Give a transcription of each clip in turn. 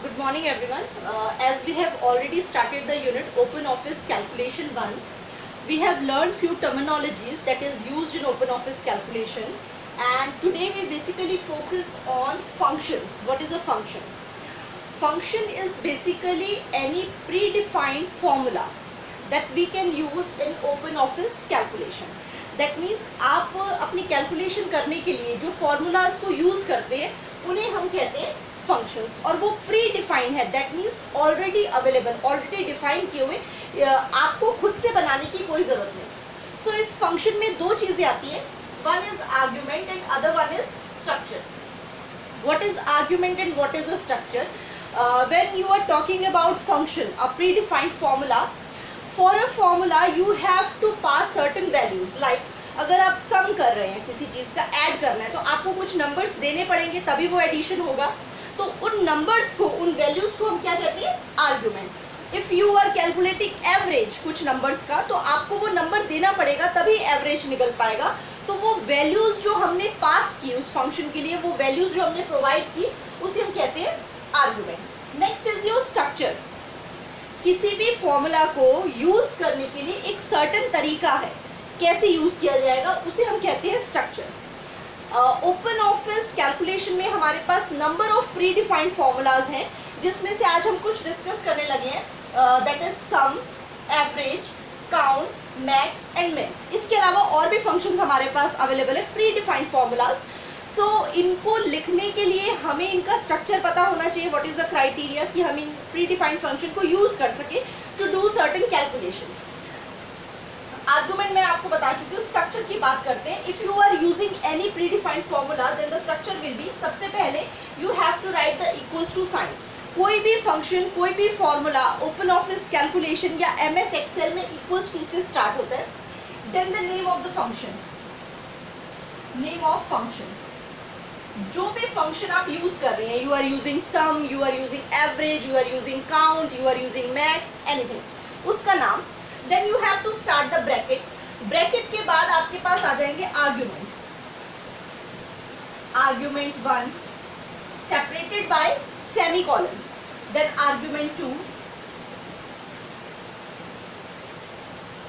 Good morning everyone. As we have already started the unit Open Office Calculation 1, we have learned few terminologies that is used in Open Office calculation, and today we basically focus on functions. What is a function? Function is basically any predefined formula that we can use in Open Office calculation. That means आप अपनी calculation करने के लिए जो formulas को use करते हैं उन्हें हम कहते हैं फंक्शंस, और वो प्री डिफाइंड है. That means already available, already define किए हुए, आपको खुद से बनाने की कोई ज़रूरत नहीं. सो इस फंक्शन में दो चीज़ें आती हैं. One is argument and other one is structure. What is argument and what is a structure? When you are talking about function, a predefined formula, for a formula you have to pass certain values. like अगर आप सम कर रहे हैं, किसी चीज़ का add करना है, तो आपको कुछ नंबर्स देने पड़ेंगे तभी वो एडिशन होगा. तो उन नंबर्स को, उन वैल्यूज़ को हम क्या कहते हैं? Argument. If you are calculating average कुछ नंबर्स का, तो आपको वो नंबर देना पड़ेगा तभी एवरेज निकल पाएगा. तो वो वैल्यूज़ जो हमने पास की उस फंक्शन के लिए, वो वैल्यूज़ जो हमने प्रोवाइड की, उसे हम कहते हैं argument. Next is your structure. किसी भी फॉर्मूला को यूज़ करने के लिए एक सर्टेन तरीका है कैसे यूज़ किया जाएगा, उसे हम कहते हैं स्ट्रक्चर. ओपन ऑफिस कैलकुलेशन में हमारे पास number of predefined formulas हैं, जिसमें से आज हम कुछ डिस्कस करने लगे हैं. That is sum, average, count, max and min. इसके अलावा और भी फंक्शंस हमारे पास अवेलेबल है, प्री डिफाइंड फॉर्मूलाज. सो इनको लिखने के लिए हमें इनका स्ट्रक्चर पता होना चाहिए. व्हाट इज द क्राइटेरिया कि हम इन प्री डिफाइंड फंक्शन को यूज़ कर सके to do certain calculation. Argument मैं आपको बता चुकी हूँ. स्ट्रक्चर की बात करते हैं. If you are using any predefined formula, then the structure will be, सबसे पहले you have to write the equals to sign. कोई भी फंक्शन, कोई भी फॉर्मूला ओपन ऑफिस कैलकुलेशन या MS एक्सेल में इक्वल्स टू से स्टार्ट होता है. Then the name of the function, name of function. जो भी फंक्शन आप यूज कर रहे हैं, you are using sum, you are using average, you are using count, you are using max, anything, उसका नाम. Then you have to start the bracket. Bracket के बाद आपके पास आ जाएंगे arguments. Argument 1 separated by semicolon, then argument 2,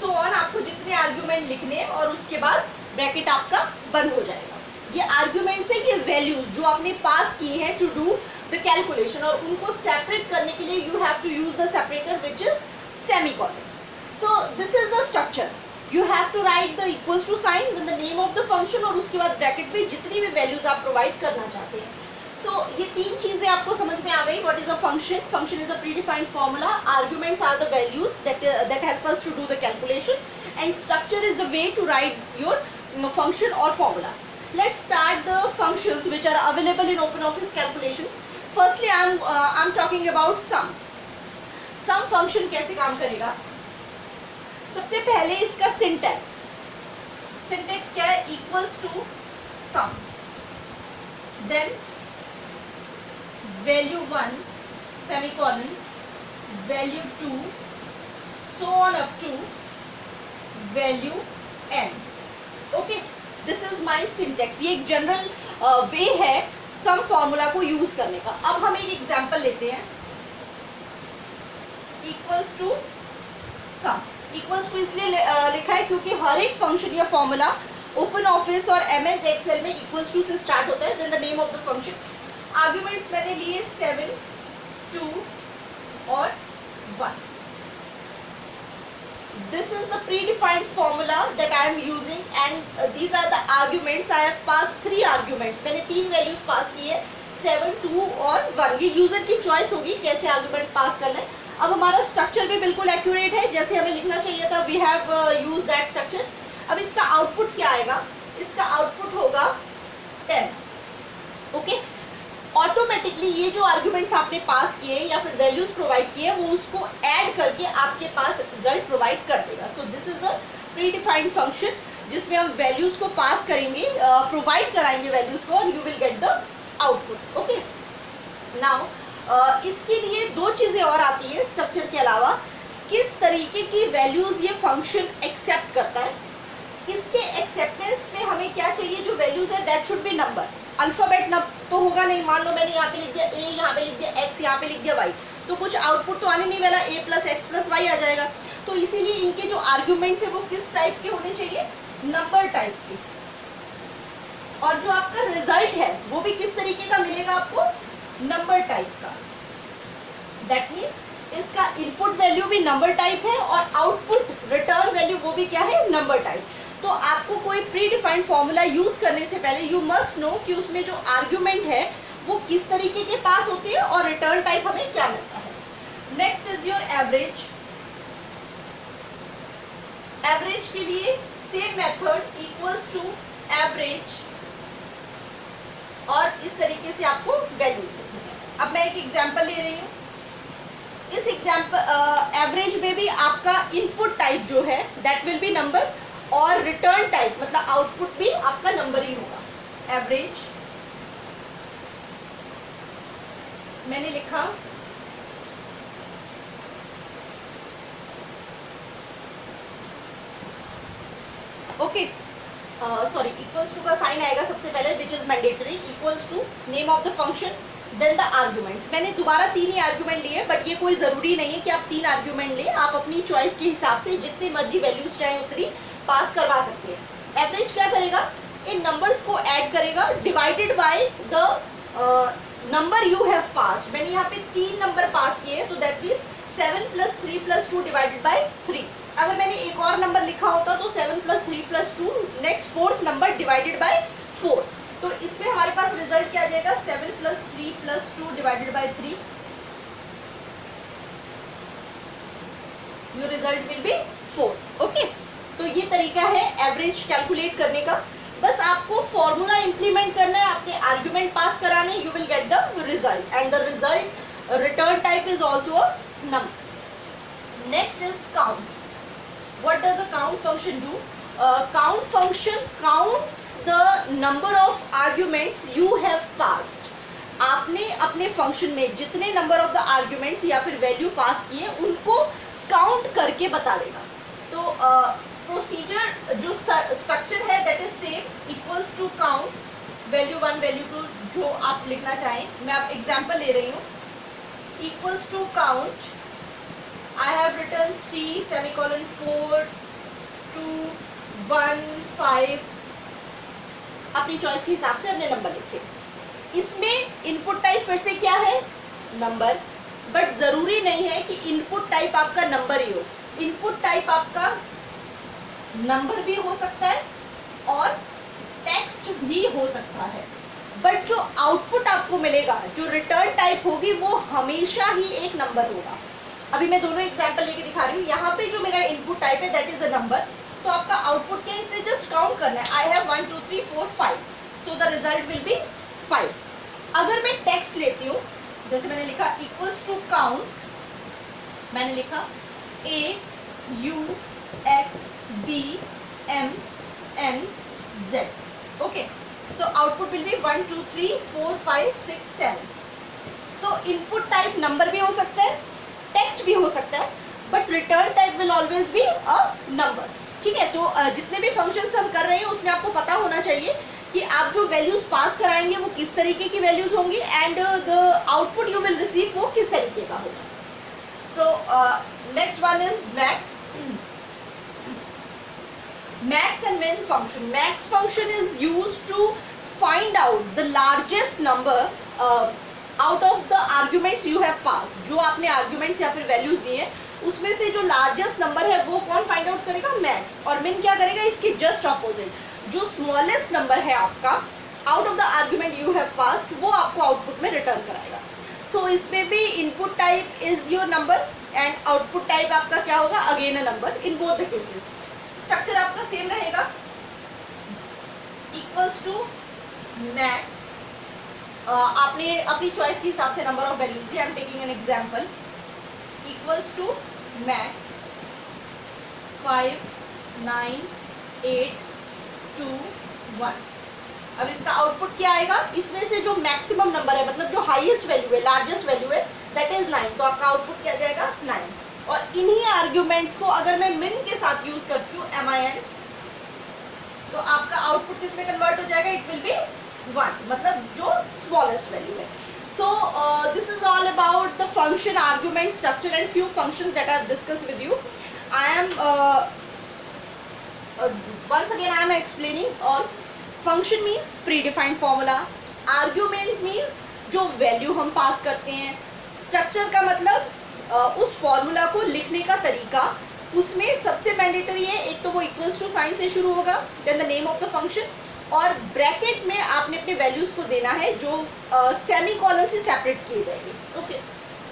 so on. आपको जितने आर्ग्यूमेंट लिखने हैं और उसके बाद ब्रैकेट आपका बंद हो जाएगा. ये आर्ग्यूमेंट से ये वैल्यूज जो आपने पास की है टू डू द कैलकुलेशन, और उनको सेपरेट करने के लिए you have to use the separator which is semicolon. So this is the structure. You have to write the equals to sign, then the name of the function, और उसके बाद bracket में जितनी भी वैल्यूज आप प्रोवाइड करना चाहते हैं. सो ये तीन चीजें आपको समझ में आ गई. What is a function? Function is a predefined formula. Arguments are the values that help us to do the calculation, and structure is the way to write your function or formula. Let's start the functions which are available in OpenOffice calculation. Firstly, I'm talking about sum. Sum function कैसे काम करेगा? सबसे पहले इसका syntax. Syntax क्या है? Equals to sum. Then value 1 semicolon, value 2, so on up to value n. Okay. This is my syntax. ये एक जनरल वे है सम फॉर्मूला को यूज करने का. अब हम एक एग्जाम्पल लेते हैं. Equals to sum. Equals to इसलिए लिखा है क्योंकि हर एक फंक्शन या फॉर्मूला ओपन ऑफिस और MS एक्सेल में इक्वल्स टू से स्टार्ट होता है. Then the name of the function. Arguments मैंने लिए 7, 2 और 1. This is the predefined formula that I am using, and these are the arguments. I have passed 3 arguments. मैंने 3 values pass की है, 7, 2 और 1. ये यूजर की चॉइस होगी कैसे आर्ग्यूमेंट पास करना है. अब हमारा स्ट्रक्चर भी बिल्कुल एक्यूरेट है जैसे हमें लिखना चाहिए था. We have use that structure. अब इसका आउटपुट क्या आएगा? इसका आउटपुट होगा 10. ओके. ऑटोमेटिकली ये जो आर्ग्यूमेंट्स आपने पास किए या फिर वैल्यूज प्रोवाइड किए, वो उसको ऐड करके आपके पास रिजल्ट प्रोवाइड कर देगा. सो this is the pre defined function, जिसमें हम वैल्यूज को पास करेंगे, प्रोवाइड कराएंगे वैल्यूज को, और you will get the output. Okay. Now इसके लिए दो चीज़ें और आती है स्ट्रक्चर के अलावा. किस तरीके की वैल्यूज ये फंक्शन एक्सेप्ट करता है. इसके एक्सेप्टेंस में हमें क्या चाहिए? जो वैल्यूज है that should be number. Alphabet ना तो होगा नहीं, मान लो मैंने यहाँ पे लिख दिया ए, यहाँ पे लिख दिया एक्स, यहाँ पे लिख दिया वाई, तो कुछ आउटपुट तो आने नहीं वाला, ए प्लस एक्स प्लस वाई आ जाएगा। तो इसीलिए इनके जो आर्ग्यूमेंट्स है वो किस टाइप के होने चाहिए, नंबर टाइप के। और जो आपका रिजल्ट है वो भी किस तरीके का मिलेगा आपको, नंबर टाइप का। दैट मीन्स इसका इनपुट वैल्यू भी नंबर टाइप है और आउटपुट रिटर्न वैल्यू वो भी क्या है, नंबर टाइप। तो आपको कोई प्री डिफाइंड फॉर्मूला यूज करने से पहले यू मस्ट नो कि उसमें जो आर्ग्यूमेंट है वो किस तरीके के पास होते हैं और रिटर्न टाइप हमें क्या मिलता है। Next is your average. Average के लिए same method equals to average, और इस तरीके से आपको वैल्यू लिखनी है। अब मैं एक एग्जांपल ले रही हूँ। इस एग्जांपल एवरेज में भी आपका इनपुट टाइप जो है दैट विल बी नंबर, और रिटर्न टाइप मतलब आउटपुट भी आपका नंबर ही होगा। एवरेज मैंने लिखा ओके, सॉरी, इक्वल्स टू का साइन आएगा सबसे पहले which is mandatory, equals to name of the function then the arguments. मैंने दोबारा 3 ही आर्ग्यूमेंट लिए, बट ये कोई ज़रूरी नहीं है कि आप 3 आर्ग्यूमेंट लें, आप अपनी चॉइस के हिसाब से जितनी मर्जी वैल्यूज चाहे उतनी पास करवा सकते हैं। एवरेज क्या करेगा, इन नंबर्स को ऐड करेगा divided by the number you have पास। मैंने यहाँ पे 3 नंबर पास किए हैं, तो दैट मीन्स 7 + 3 + 2 डिवाइडेड बाय 3। अगर मैंने एक और नंबर लिखा होता तो 7 + 3 + 2 next 4th number divided by 4। तो इसमें हमारे पास रिजल्ट क्या आ जाएगा, 7 + 3 + 2 divided by 3। Your result will be 4। Okay, तो ये तरीका है एवरेज कैलकुलेट करने का। बस आपको फॉर्मूला इंप्लीमेंट करना है, अपने आर्ग्यूमेंट पास कराने, you will get the result, and the result return type is also a number. Next is count. What does a count function do? Count function counts the number of arguments you have passed. आपने अपने function में जितने number of the arguments या फिर value pass किए उनको count करके बता देगा। तो प्रोसीजर जो स्ट्रक्चर है that is same, equals to count value 1 value 2 जो आप लिखना चाहें। मैं आप एग्जांपल ले रही हूँ, equals to count I have written 3 semicolon 4 2 1 5। अपनी चॉइस के हिसाब से अपने नंबर लिखे। इसमें इनपुट टाइप फिर से क्या है, नंबर, बट जरूरी नहीं है कि इनपुट टाइप आपका नंबर ही हो। इनपुट टाइप आपका नंबर भी हो सकता है और टेक्स्ट भी हो सकता है, बट जो आउटपुट आपको मिलेगा, जो रिटर्न टाइप होगी, वो हमेशा ही एक नंबर होगा। अभी मैं दोनों एग्जांपल लेके दिखा रही हूँ। यहाँ पे जो मेरा इनपुट टाइप है दैट इज अ नंबर, तो आपका आउटपुट क्या है, इससे जस्ट काउंट करना है। I have 1 2 3 4 5, so the result will be 5। अगर मैं टेक्स्ट लेती हूँ, जैसे मैंने लिखा इक्वल्स टू काउंट, मैंने लिखा A U X B M N Z। Okay, so output will be 1 2 3 4 5 6 7। So input type number भी हो सकता है, टेक्स्ट भी हो सकता है, but return type will always be a number. ठीक है, तो जितने भी फंक्शंस हम कर रहे हैं उसमें आपको पता होना चाहिए कि आप जो वैल्यूज पास कराएंगे वो किस तरीके की वैल्यूज होंगी, and the output you will receive वो किस तरीके का होगा। So next one is max. Max and min function. Max function is used to find out the largest number out of the arguments you have pass. जो आपने arguments या फिर values दिए हैं उसमें से जो लार्जेस्ट नंबर है वो कौन फाइंड आउट करेगा, मैक्स। और मिन क्या करेगा, इसके जस्ट ऑपोजिट, जो स्मॉलेस्ट नंबर है आपका out of the argument you have passed, वो आपको आउटपुट में रिटर्न कराएगा। सो इसमें भी input type is your number and output type आपका क्या होगा, again a number in both the cases. Structure आपका सेम रहेगा, इक्वल्स टू मैक्स। आपने अपनी चॉइस के हिसाब से नंबर ऑफ वैल्यूज दी। I am taking an example, equals to max 5 9 8 2 1। अब इसका आउटपुट क्या आएगा, इसमें से जो मैक्सिमम नंबर है, मतलब जो हाईएस्ट वैल्यू है, लार्जेस्ट वैल्यू है, दैट इज 9, तो आपका आउटपुट क्या जाएगा, 9। और इन्हीं आर्ग्यूमेंट्स को अगर मैं मिन के साथ यूज करती हूँ, MIN, तो आपका आउटपुट किस में कन्वर्ट हो जाएगा, इट विल बी 1, मतलब जो स्मॉलेस्ट वैल्यू है. So this is all about the function, argument, structure and few functions that I have discussed with you. I am once again I am explaining all. Function means predefined formula. Argument means जो value हम पास करते हैं. Structure का मतलब उस formula को लिखने का तरीका. उसमें सबसे मैंडेटरी है, एक तो वो इक्वल्स टू साइन से शुरू होगा, then the name of the function, और ब्रैकेट में आपने अपने वैल्यूज को देना है जो सेमी कॉलन से सेपरेट किए जाएंगे. Okay.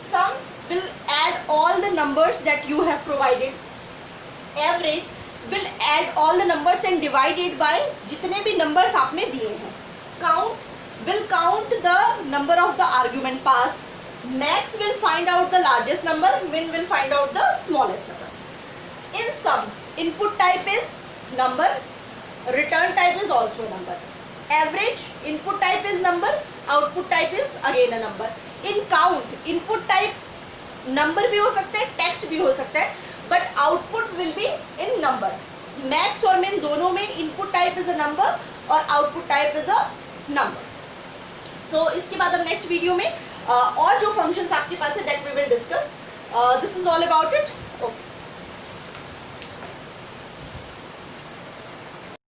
Sum will add all the numbers that you have provided. Average will add all the numbers and divided by जितने भी नंबर्स आपने दिए हैं. Count will count the number of the argument pass. Max will find out the largest number. Min will find out the smallest number. In sum, input type is number, return type is also a number. Average, input type is number, output type is again a number. In count, input type number भी हो सकता है, text भी हो सकता है, but output will be in number. Max और min दोनों में input type is a number और output type is a number. So इसके बाद हम नेक्स्ट वीडियो में और जो फंक्शंस आपके पास है that we will discuss. This is all about it.